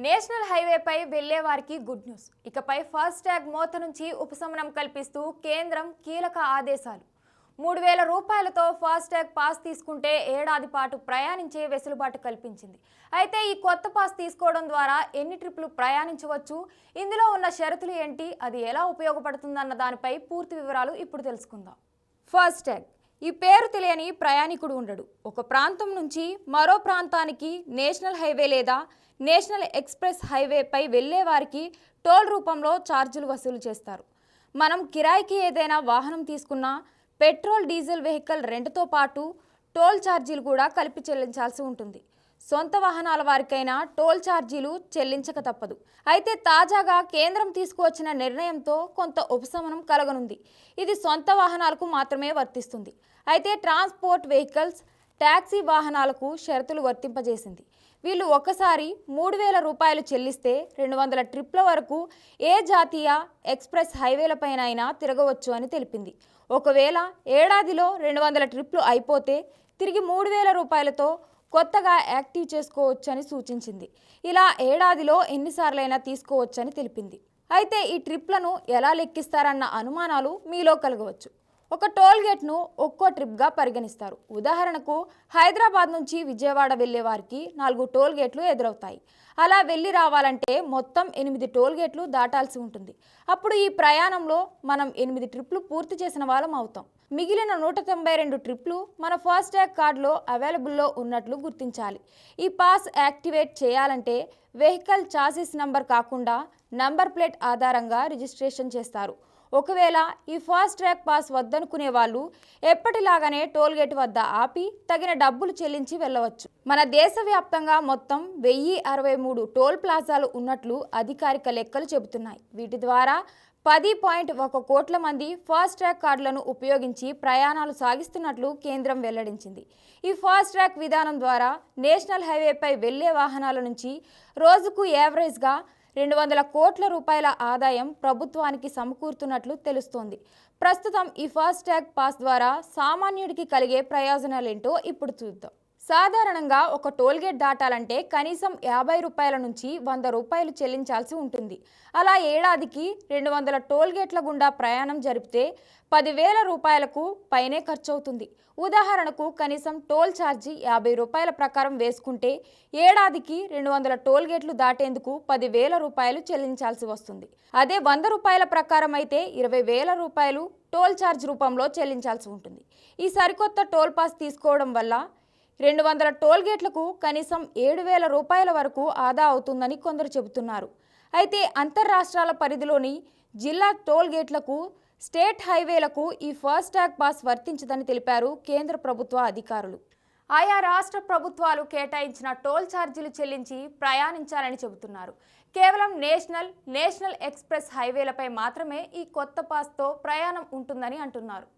National హైవేపై వెళ్లే వారికి good news. ఇకపై ఫాస్ట్ ట్యాగ్ మోత నుంచి ఉపశమనం కల్పిస్తూ కేంద్రం కీలక ఆదేశాలు. 3000 రూపాయలతో ఫాస్ట్ ట్యాగ్ పాస్ తీసుకుంటే ఏడాది పాటు ప్రయాణించే వెసులుబాటు కల్పించింది. అయితే ఈ కొత్త పాస్ తీసుకోవడం ద్వారా ఎన్ని ట్రిప్లు ప్రయాణించవచ్చు, ఇందులో ఉన్న షరతులు ఏంటి, అది ఎలా ఉపయోగపడుతుందన్న దానిపై పూర్తి వివరాలు ఇప్పుడు తెలుసుకుందాం. ఫాస్ట్ ట్యాగ్ ఈ పేరు తెలియని ప్రయాణికుడు ఉండడు. ఒక ప్రాంతం నుంచి మరో ప్రాంతానికి నేషనల్ హైవే లేదా నేషనల్ ఎక్స్ప్రెస్ హైవేపై వెళ్లే వారికి టోల్ రూపంలో ఛార్జీలు వసూలు చేస్తారు. మనం కిరాయికి ఏదైనా వాహనం తీసుకున్నా పెట్రోల్ డీజిల్ వెహికల్ రెంట్తో పాటు టోల్ ఛార్జీలు కూడా కలిపి చెల్లించాల్సి ఉంటుంది. సొంత వాహనాల వారికైనా టోల్ ఛార్జీలు చెల్లించక తప్పదు. అయితే తాజాగా కేంద్రం తీసుకువచ్చిన నిర్ణయంతో కొంత ఉపశమనం కలగనుంది. ఇది సొంత వాహనాలకు మాత్రమే వర్తిస్తుంది. అయితే ట్రాన్స్పోర్ట్ వెహికల్స్, ట్యాక్సీ వాహనాలకు షరతులు వర్తింపజేసింది. వీళ్ళు ఒక్కసారి 3000 రూపాయలు చెల్లిస్తే 200 ట్రిప్ల వరకు ఏ జాతీయ ఎక్స్ప్రెస్ హైవేలపైనైనా తిరగవచ్చు అని తెలిపింది. ఒకవేళ ఏడాదిలో 200 ట్రిప్లు అయిపోతే తిరిగి 3000 రూపాయలతో కొత్తగా యాక్టివ్ చేసుకోవచ్చని సూచించింది. ఇలా ఏడాదిలో ఎన్నిసార్లైనా తీసుకోవచ్చని తెలిపింది. అయితే ఈ ట్రిప్లను ఎలా లెక్కిస్తారన్న అనుమానాలు మీలో కలగవచ్చు. ఒక టోల్ గేట్ను ఒక్కో ట్రిప్గా పరిగణిస్తారు. ఉదాహరణకు హైదరాబాద్ నుంచి విజయవాడ వెళ్లే వారికి 4 టోల్ గేట్లు ఎదురవుతాయి. అలా వెళ్ళి రావాలంటే మొత్తం 8 టోల్ గేట్లు దాటాల్సి ఉంటుంది. అప్పుడు ఈ ప్రయాణంలో మనం 8 ట్రిప్లు పూర్తి చేసిన వాళ్ళం అవుతాం. మిగిలిన 192 ట్రిప్లు మన ఫాస్ట్ ట్యాగ్ కార్డులో అవైలబుల్లో ఉన్నట్లు గుర్తించాలి. ఈ పాస్ యాక్టివేట్ చేయాలంటే వెహికల్ చాసిస్ నంబర్ కాకుండా నంబర్ ప్లేట్ ఆధారంగా రిజిస్ట్రేషన్ చేస్తారు. ఒకవేళ ఈ ఫాస్ట్ ట్రాక్ పాస్ వద్దనుకునే వాళ్ళు ఎప్పటిలాగానే టోల్ గేట్ వద్ద ఆపి తగిన డబ్బులు చెల్లించి వెళ్ళవచ్చు. మన దేశవ్యాప్తంగా మొత్తం 1063 టోల్ ప్లాజాలు ఉన్నట్లు అధికారిక లెక్కలు చెబుతున్నాయి. వీటి ద్వారా 10.1 కోట్ల మంది ఫాస్ట్ ట్రాక్ కార్డులను ఉపయోగించి ప్రయాణాలు సాగిస్తున్నట్లు కేంద్రం వెల్లడించింది. ఈ ఫాస్ట్ ట్రాక్ విధానం ద్వారా నేషనల్ హైవేపై వెళ్లే వాహనాల నుంచి రోజుకు యావరేజ్గా 200 కోట్ల రూపాయల ఆదాయం ప్రభుత్వానికి సమకూరుతున్నట్లు తెలుస్తోంది. ప్రస్తుతం ఈ ఫాస్ట్ ట్యాగ్ పాస్ ద్వారా సామాన్యుడికి కలిగే ప్రయోజనాలేంటో ఇప్పుడు చూద్దాం. సాధారణంగా ఒక టోల్గేట్ దాటాలంటే కనీసం 50 రూపాయల నుంచి 100 రూపాయలు చెల్లించాల్సి ఉంటుంది. అలా ఏడాదికి 200 టోల్గేట్ల గుండా ప్రయాణం జరిపితే 10,000 రూపాయలకు పైనే ఖర్చు అవుతుంది. ఉదాహరణకు కనీసం టోల్ ఛార్జీ 50 రూపాయల ప్రకారం వేసుకుంటే ఏడాదికి 200 టోల్గేట్లు దాటేందుకు 10,000 రూపాయలు చెల్లించాల్సి వస్తుంది. అదే 100 రూపాయల ప్రకారం అయితే 20,000 రూపాయలు టోల్ ఛార్జ్ రూపంలో చెల్లించాల్సి ఉంటుంది. ఈ సరికొత్త టోల్ పాస్ తీసుకోవడం వల్ల 200 టోల్ గేట్లకు కనీసం 7,000 రూపాయల వరకు ఆదా అవుతుందని కొందరు చెబుతున్నారు. అయితే అంతర్రాష్ట్రాల పరిధిలోని జిల్లా టోల్ గేట్లకు, స్టేట్ హైవేలకు ఈ ఫాస్ట్ ట్యాగ్ పాస్ వర్తించదని తెలిపారు కేంద్ర ప్రభుత్వ అధికారులు. ఆయా రాష్ట్ర ప్రభుత్వాలు కేటాయించిన టోల్ ఛార్జీలు చెల్లించి ప్రయాణించాలని చెబుతున్నారు. కేవలం నేషనల్ ఎక్స్ప్రెస్ హైవేలపై మాత్రమే ఈ కొత్త పాస్తో ప్రయాణం ఉంటుందని అంటున్నారు.